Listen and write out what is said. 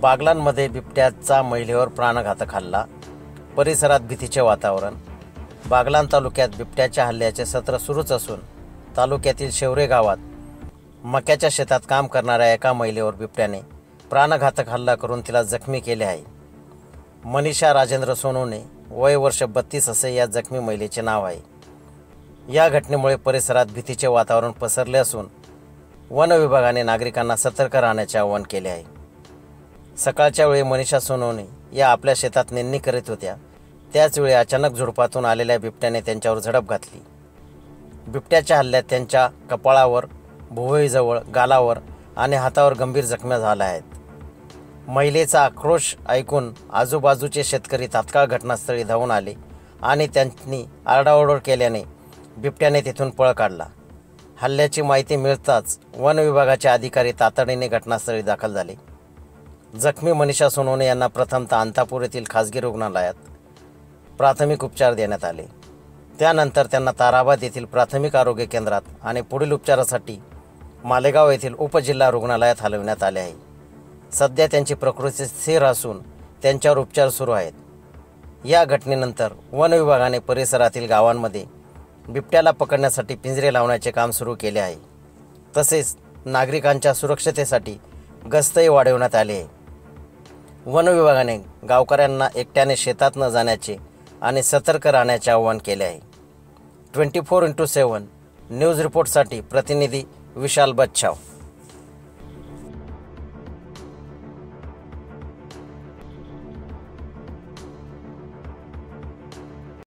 बागलांमध्ये बिबट्याचा महिलेवर प्राणघातक हल्ला, परिसरात भीतीचे वातावरण। बागलाण तालुक्यात बिबट्याच्या हल्ल्याचे सत्र सुरूच असून तालुक्यातील शेवरे गावात मक्याच्या शेतात काम करणाऱ्या एका महिलेवर बिबट्याने प्राणघातक हल्ला करून तिला जखमी केले आहे। मनीषा राजेंद्र सोनवणे, वय वर्ष 32 असे या जखमी महिलेचे नाव आहे। या घटनेमुळे परिसरात भीतीचे वातावरण पसरले असून वन विभागाने नागरिकांना सतर्क राहण्याचे आवाहन केले आहे। सकाळच्या वेळी मनीषा सोनवणे या आपल्या शेतात नेंदणी करीत होत्या। त्याचवेळी अचानक झुडपातून आलेल्या बिबट्याने त्यांच्यावर झडप घातली। बिबट्याच्या हल्ल्यात त्यांच्या कपाळावर, भुवईजवळ, गालावर आणि हातावर गंभीर जखम्या झाल्या आहेत। महिलेचा आक्रोश ऐकून आजूबाजूचे शेतकरी तात्काळ घटनास्थळी धावून आले आणि त्यांनी आरडाओरड केल्याने बिबट्याने तिथून पळ काढला। हल्ल्याची माहिती मिळताच वन विभागाचे अधिकारी तातडीने घटनास्थळी दाखल झाले। जखमी मनीषा सोनवणे यांना प्रथमतः अंतापूर येथील खासगी रुग्णालयात प्राथमिक उपचार देण्यात आले। त्यानंतर त्यांना ताराबाद येथील प्राथमिक आरोग्य केंद्रात आणि पुढील उपचारासाठी मालेगाव येथील उपजिल्हा रुग्णालयात हलविण्यात आले आहे। सध्या त्यांची प्रकृती स्थिर असून त्यांच्यावर उपचार सुरू आहेत। या घटनेनंतर वन विभागाने परिसरातील गावांमध्ये बिबट्याला पकडण्यासाठी पिंजरे लावण्याचे काम सुरू केले आहे। तसेच नागरिकांच्या सुरक्षतेसाठी गस्तही वाढवण्यात आली आहे। वन विभागाने गावकऱ्यांना एकट्याने शेतात न जाण्याचे आणि सतर्क राहण्याचे आवाहन केले आहे। 24x7 न्यूज रिपोर्टसाठी प्रतिनिधी विशाल बच्छाव।